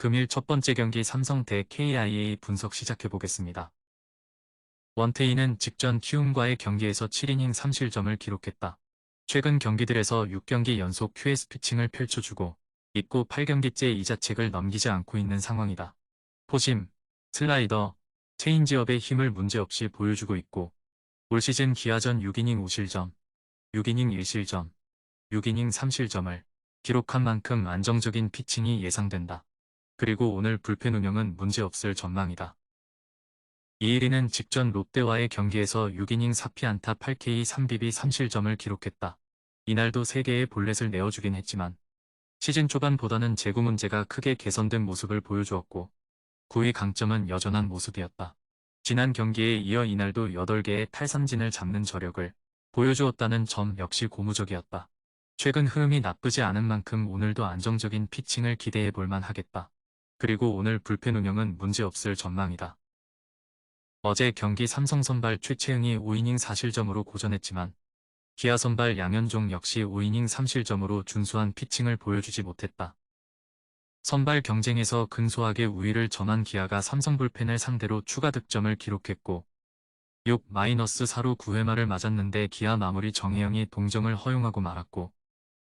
금일 첫 번째 경기 삼성 대 KIA 분석 시작해보겠습니다. 원태인은 직전 키움과의 경기에서 7이닝 3실점을 기록했다. 최근 경기들에서 6경기 연속 QS 피칭을 펼쳐주고 있고 8경기째 이 자책을 넘기지 않고 있는 상황이다. 포심, 슬라이더, 체인지업의 힘을 문제없이 보여주고 있고 올 시즌 기아전 6이닝 5실점, 6이닝 1실점, 6이닝 3실점을 기록한 만큼 안정적인 피칭이 예상된다. 그리고 오늘 불펜 운영은 문제없을 전망이다. 이일이는 직전 롯데와의 경기에서 6이닝 4피안타 8K 3비비 3실점을 기록했다. 이날도 3개의 볼넷을 내어주긴 했지만 시즌 초반보다는 제구 문제가 크게 개선된 모습을 보여주었고 9위 강점은 여전한 모습이었다. 지난 경기에 이어 이날도 8개의 탈삼진을 잡는 저력을 보여주었다는 점 역시 고무적이었다. 최근 흐름이 나쁘지 않은 만큼 오늘도 안정적인 피칭을 기대해 볼만 하겠다. 그리고 오늘 불펜 운영은 문제없을 전망이다. 어제 경기 삼성 선발 최채응이 5이닝 4실점으로 고전했지만 기아 선발 양현종 역시 5이닝 3실점으로 준수한 피칭을 보여주지 못했다. 선발 경쟁에서 근소하게 우위를 점한 기아가 삼성 불펜을 상대로 추가 득점을 기록했고 6-4루 9회 말을 맞았는데 기아 마무리 정혜영이 동점을 허용하고 말았고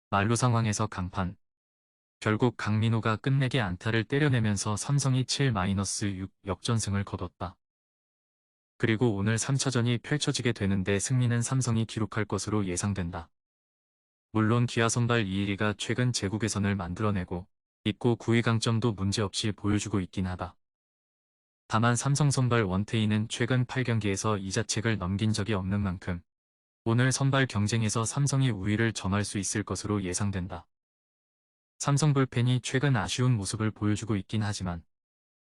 만루 상황에서 강판. 결국 강민호가 끝내기 안타를 때려내면서 삼성이 7-6 역전승을 거뒀다. 그리고 오늘 3차전이 펼쳐지게 되는데 승리는 삼성이 기록할 것으로 예상된다. 물론 기아 선발 이일이가 최근 제구 개선을 만들어내고 있고 9위 강점도 문제없이 보여주고 있긴 하다. 다만 삼성 선발 원태인은 최근 8경기에서 이 자책을 넘긴 적이 없는 만큼 오늘 선발 경쟁에서 삼성이 우위를 점할 수 있을 것으로 예상된다. 삼성 불펜이 최근 아쉬운 모습을 보여주고 있긴 하지만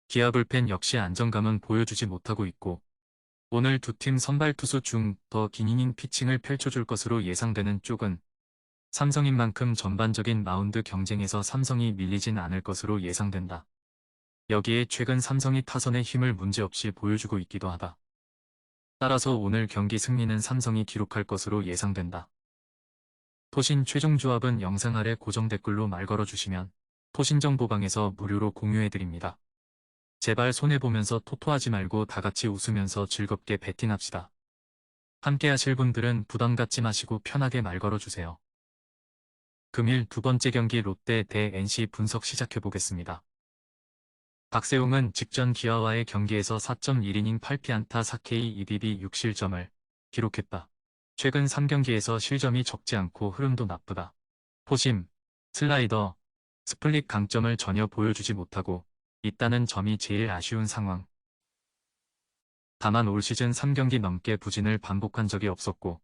기아 불펜 역시 안정감은 보여주지 못하고 있고 오늘 두 팀 선발 투수 중 더 긴 이닝 피칭을 펼쳐줄 것으로 예상되는 쪽은 삼성인 만큼 전반적인 마운드 경쟁에서 삼성이 밀리진 않을 것으로 예상된다. 여기에 최근 삼성이 타선의 힘을 문제없이 보여주고 있기도 하다. 따라서 오늘 경기 승리는 삼성이 기록할 것으로 예상된다. 토신 최종 조합은 영상 아래 고정 댓글로 말 걸어주시면 토신 정보방에서 무료로 공유해드립니다. 제발 손해보면서 토토하지 말고 다같이 웃으면서 즐겁게 배팅합시다. 함께 하실 분들은 부담 갖지 마시고 편하게 말 걸어주세요. 금일 두 번째 경기 롯데 대 NC 분석 시작해보겠습니다. 박세웅은 직전 기아와의 경기에서 4.1이닝 8피안타 4K 2비비 6실점을 기록했다. 최근 3경기에서 실점이 적지 않고 흐름도 나쁘다. 포심, 슬라이더, 스플릿 강점을 전혀 보여주지 못하고 있다는 점이 제일 아쉬운 상황. 다만 올 시즌 3경기 넘게 부진을 반복한 적이 없었고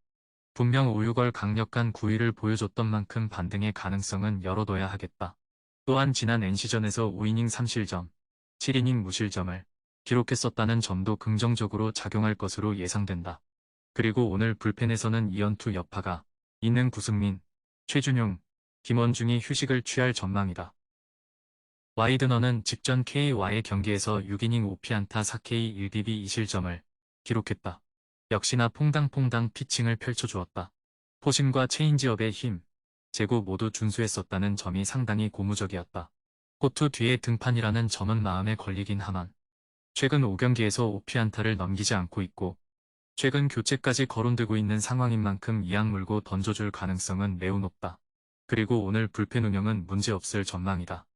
분명 5-6월 강력한 구위를 보여줬던 만큼 반등의 가능성은 열어둬야 하겠다. 또한 지난 NC전에서 5이닝 3실점, 7이닝 무실점을 기록했었다는 점도 긍정적으로 작용할 것으로 예상된다. 그리고 오늘 불펜에서는 이연투 여파가 있는 구승민, 최준용, 김원중이 휴식을 취할 전망이다. 와이드너는 직전 K와의 경기에서 6이닝 5피안타 4K 1비비 2실점을 기록했다. 역시나 퐁당퐁당 피칭을 펼쳐주었다. 포심과 체인지업의 힘, 제구 모두 준수했었다는 점이 상당히 고무적이었다. 코트 뒤에 등판이라는 점은 마음에 걸리긴 하만 최근 5경기에서 5피안타를 넘기지 않고 있고 최근 교체까지 거론되고 있는 상황인 만큼 이악 물고 던져줄 가능성은 매우 높다. 그리고 오늘 불펜 운영은 문제없을 전망이다.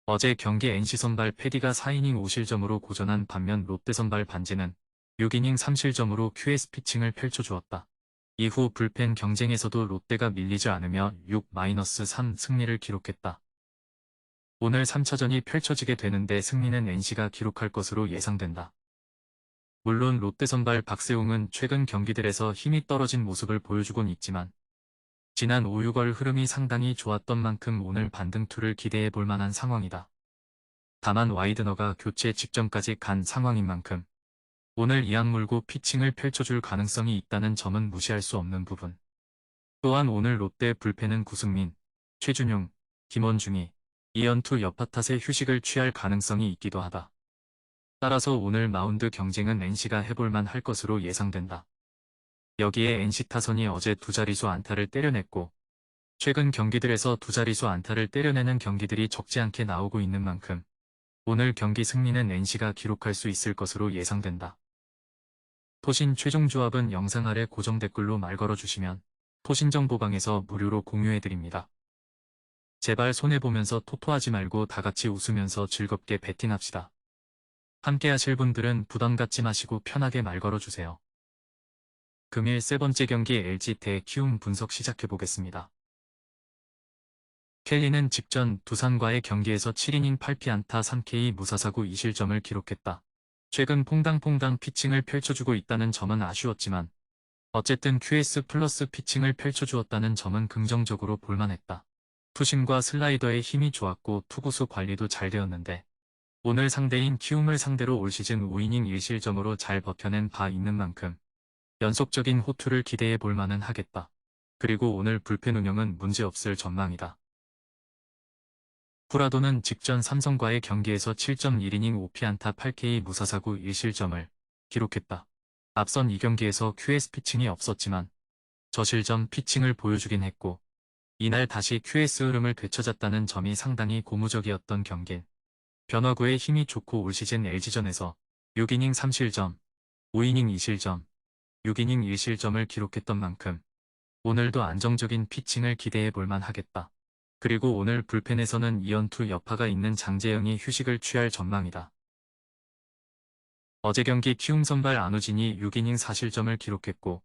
어제 경기 NC 선발 패디가 4이닝 5실점으로 고전한 반면 롯데 선발 반지는 6이닝 3실점으로 QS 피칭을 펼쳐주었다. 이후 불펜 경쟁에서도 롯데가 밀리지 않으며 6-3 승리를 기록했다. 오늘 3차전이 펼쳐지게 되는데 승리는 NC가 기록할 것으로 예상된다. 물론 롯데 선발 박세웅은 최근 경기들에서 힘이 떨어진 모습을 보여주곤 있지만 지난 5-6월 흐름이 상당히 좋았던 만큼 오늘 반등투를 기대해 볼 만한 상황이다. 다만 와이드너가 교체 직전까지 간 상황인 만큼 오늘 이악 물고 피칭을 펼쳐줄 가능성이 있다는 점은 무시할 수 없는 부분. 또한 오늘 롯데 불펜은 구승민, 최준용, 김원중이 이연투 여파 탓에 휴식을 취할 가능성이 있기도 하다. 따라서 오늘 마운드 경쟁은 NC가 해볼만 할 것으로 예상된다. 여기에 NC 타선이 어제 두 자릿수 안타를 때려냈고 최근 경기들에서 두 자릿수 안타를 때려내는 경기들이 적지 않게 나오고 있는 만큼 오늘 경기 승리는 NC가 기록할 수 있을 것으로 예상된다. 토신 최종 조합은 영상 아래 고정 댓글로 말 걸어주시면 토신정보방에서 무료로 공유해드립니다. 제발 손해보면서 토토하지 말고 다같이 웃으면서 즐겁게 배팅합시다. 함께 하실 분들은 부담 갖지 마시고 편하게 말 걸어주세요. 금일 세 번째 경기 LG 대 키움 분석 시작해보겠습니다. 켈리는 직전 두산과의 경기에서 7이닝 8피안타 3K 무사사구 2실점을 기록했다. 최근 퐁당퐁당 피칭을 펼쳐주고 있다는 점은 아쉬웠지만 어쨌든 QS 플러스 피칭을 펼쳐주었다는 점은 긍정적으로 볼만했다. 투심과 슬라이더의 힘이 좋았고 투구수 관리도 잘 되었는데 오늘 상대인 키움을 상대로 올 시즌 5이닝 1실점으로 잘 버텨낸 바 있는 만큼 연속적인 호투를 기대해 볼 만은 하겠다. 그리고 오늘 불펜 운영은 문제없을 전망이다. 후라도는 직전 삼성과의 경기에서 7.1이닝 5피안타 8K 무사사구 1실점을 기록했다. 앞선 이 경기에서 QS 피칭이 없었지만 저실점 피칭을 보여주긴 했고 이날 다시 QS 흐름을 되찾았다는 점이 상당히 고무적이었던 경기. 변화구의 힘이 좋고 올 시즌 LG전에서 6이닝 3실점, 5이닝 2실점, 6이닝 1실점을 기록했던 만큼 오늘도 안정적인 피칭을 기대해 볼만 하겠다. 그리고 오늘 불펜에서는 이연투 여파가 있는 장재영이 휴식을 취할 전망이다. 어제 경기 키움 선발 안우진이 6이닝 4실점을 기록했고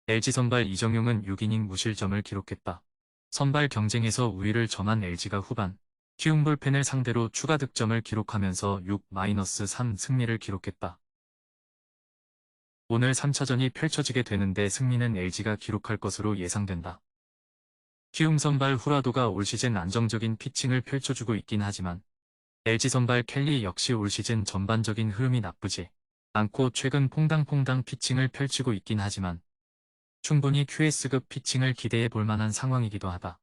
LG 선발 이정용은 6이닝 무실점을 기록했다. 선발 경쟁에서 우위를 점한 LG가 후반 키움 불펜을 상대로 추가 득점을 기록하면서 6-3 승리를 기록했다. 오늘 3차전이 펼쳐지게 되는데 승리는 LG가 기록할 것으로 예상된다. 키움 선발 후라도가 올 시즌 안정적인 피칭을 펼쳐주고 있긴 하지만 LG 선발 켈리 역시 올 시즌 전반적인 흐름이 나쁘지 않고 최근 퐁당퐁당 피칭을 펼치고 있긴 하지만 충분히 QS급 피칭을 기대해 볼 만한 상황이기도 하다.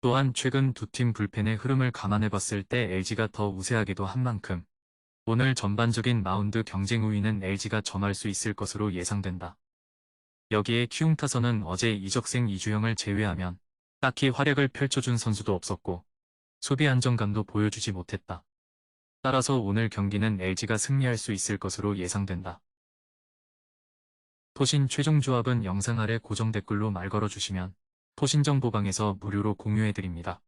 또한 최근 두 팀 불펜의 흐름을 감안해 봤을 때 LG가 더 우세하기도 한 만큼 오늘 전반적인 마운드 경쟁 우위는 LG가 점할 수 있을 것으로 예상된다. 여기에 키움 타선은 어제 이적생 이주영을 제외하면 딱히 활약을 펼쳐준 선수도 없었고 수비 안정감도 보여주지 못했다. 따라서 오늘 경기는 LG가 승리할 수 있을 것으로 예상된다. 토신 최종 조합은 영상 아래 고정 댓글로 말 걸어주시면 토신정보방에서 무료로 공유해드립니다.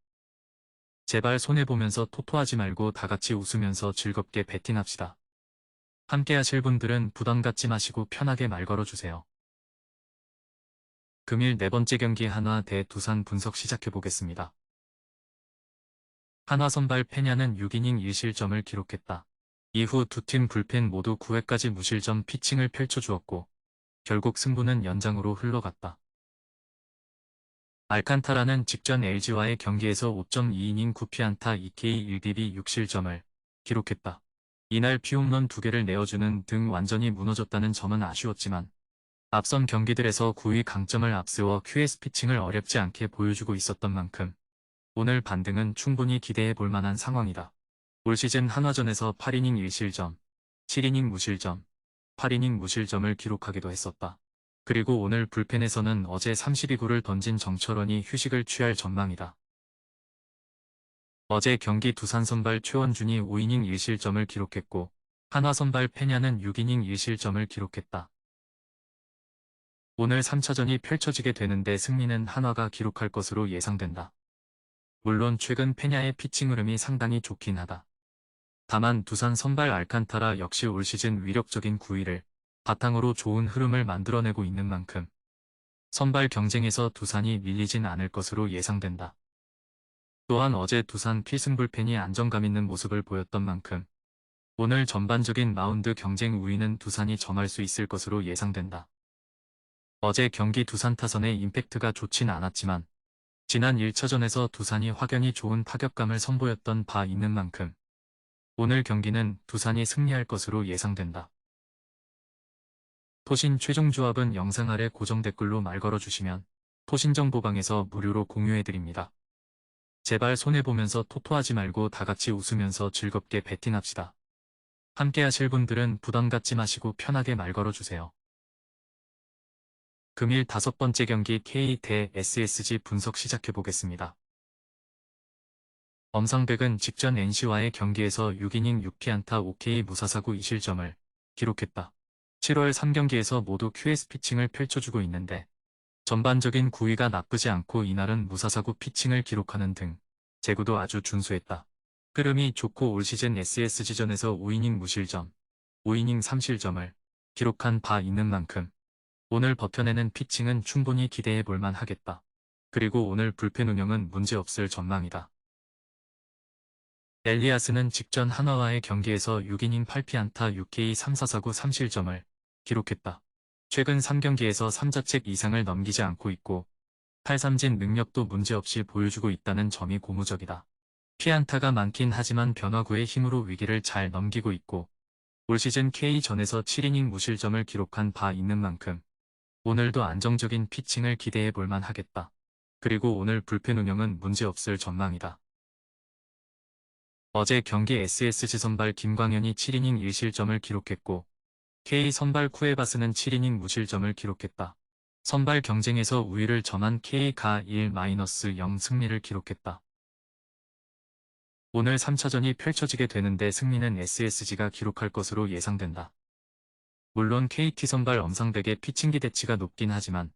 제발 손해보면서 토토하지 말고 다같이 웃으면서 즐겁게 배팅합시다. 함께 하실 분들은 부담 갖지 마시고 편하게 말 걸어주세요. 금일 네 번째 경기 한화 대 두산 분석 시작해보겠습니다. 한화 선발 페냐는 6이닝 1실점을 기록했다. 이후 두 팀 불펜 모두 9회까지 무실점 피칭을 펼쳐주었고 결국 승부는 연장으로 흘러갔다. 알칸타라는 직전 LG와의 경기에서 5.2이닝 9피안타 2K 1DB 6실점을 기록했다. 이날 피홈런 2개를 내어주는 등 완전히 무너졌다는 점은 아쉬웠지만 앞선 경기들에서 9위 강점을 앞세워 QS 피칭을 어렵지 않게 보여주고 있었던 만큼 오늘 반등은 충분히 기대해 볼 만한 상황이다. 올 시즌 한화전에서 8이닝 1실점, 7이닝 무실점, 8이닝 무실점을 기록하기도 했었다. 그리고 오늘 불펜에서는 어제 32구를 던진 정철원이 휴식을 취할 전망이다. 어제 경기 두산 선발 최원준이 5이닝 1실점을 기록했고 한화 선발 페냐는 6이닝 1실점을 기록했다. 오늘 3차전이 펼쳐지게 되는데 승리는 한화가 기록할 것으로 예상된다. 물론 최근 페냐의 피칭 흐름이 상당히 좋긴 하다. 다만 두산 선발 알칸타라 역시 올 시즌 위력적인 9위를 바탕으로 좋은 흐름을 만들어내고 있는 만큼 선발 경쟁에서 두산이 밀리진 않을 것으로 예상된다. 또한 어제 두산 필승 불펜이 안정감 있는 모습을 보였던 만큼 오늘 전반적인 마운드 경쟁 우위는 두산이 점할 수 있을 것으로 예상된다. 어제 경기 두산 타선의 임팩트가 좋진 않았지만 지난 1차전에서 두산이 확연히 좋은 타격감을 선보였던 바 있는 만큼 오늘 경기는 두산이 승리할 것으로 예상된다. 토신 최종 조합은 영상 아래 고정 댓글로 말 걸어주시면 토신정보방에서 무료로 공유해드립니다. 제발 손해보면서 토토하지 말고 다같이 웃으면서 즐겁게 배팅합시다. 함께 하실 분들은 부담 갖지 마시고 편하게 말 걸어주세요. 금일 5번째 경기 K 대 SSG 분석 시작해보겠습니다. 엄상백은 직전 NC와의 경기에서 6이닝 6피안타 5K 무사사구 2실점을 기록했다. 7월 3경기에서 모두 QS 피칭을 펼쳐주고 있는데 전반적인 구위가 나쁘지 않고 이날은 무사사구 피칭을 기록하는 등 제구도 아주 준수했다. 흐름이 좋고 올 시즌 SSG전에서 5이닝 무실점, 5이닝 3실점을 기록한 바 있는 만큼 오늘 버텨내는 피칭은 충분히 기대해 볼만 하겠다. 그리고 오늘 불펜 운영은 문제없을 전망이다. 엘리아스는 직전 한화와의 경기에서 6이닝 8피안타 6K 3사사구 3실점을 기록했다. 최근 3경기에서 3자책 이상을 넘기지 않고 있고 8삼진 능력도 문제없이 보여주고 있다는 점이 고무적이다. 피안타가 많긴 하지만 변화구의 힘으로 위기를 잘 넘기고 있고 올 시즌 K전에서 7이닝 무실점을 기록한 바 있는 만큼 오늘도 안정적인 피칭을 기대해 볼만 하겠다. 그리고 오늘 불펜 운영은 문제없을 전망이다. 어제 경기 SSG 선발 김광현이 7이닝 1실점을 기록했고 K 선발 쿠에바스는 7이닝 무실점을 기록했다. 선발 경쟁에서 우위를 점한 K가 1-0 승리를 기록했다. 오늘 3차전이 펼쳐지게 되는데 승리는 SSG가 기록할 것으로 예상된다. 물론 KT 선발 엄상백의 피칭 기대치가 높긴 하지만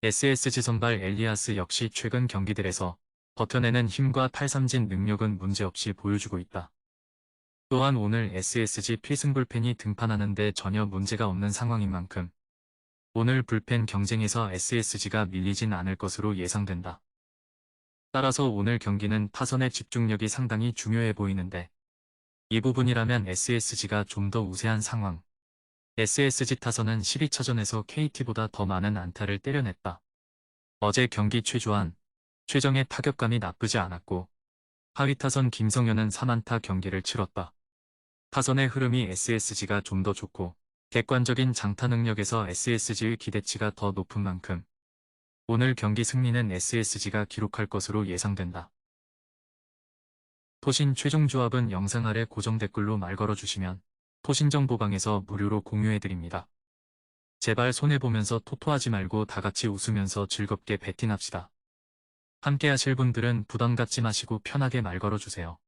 SSG 선발 엘리아스 역시 최근 경기들에서 버텨내는 힘과 탈삼진 능력은 문제없이 보여주고 있다. 또한 오늘 SSG 필승 불펜이 등판하는데 전혀 문제가 없는 상황인 만큼 오늘 불펜 경쟁에서 SSG가 밀리진 않을 것으로 예상된다. 따라서 오늘 경기는 타선의 집중력이 상당히 중요해 보이는데 이 부분이라면 SSG가 좀 더 우세한 상황. SSG 타선은 12차전에서 KT보다 더 많은 안타를 때려냈다. 어제 경기 최주환, 최정의 타격감이 나쁘지 않았고 하위 타선 김성현은 3안타 경기를 치렀다. 타선의 흐름이 SSG가 좀 더 좋고 객관적인 장타 능력에서 SSG의 기대치가 더 높은 만큼 오늘 경기 승리는 SSG가 기록할 것으로 예상된다. 토신 최종 조합은 영상 아래 고정 댓글로 말 걸어주시면 토신정보방에서 무료로 공유해드립니다. 제발 손해보면서 토토하지 말고 다같이 웃으면서 즐겁게 배팅합시다. 함께 하실 분들은 부담 갖지 마시고 편하게 말 걸어주세요.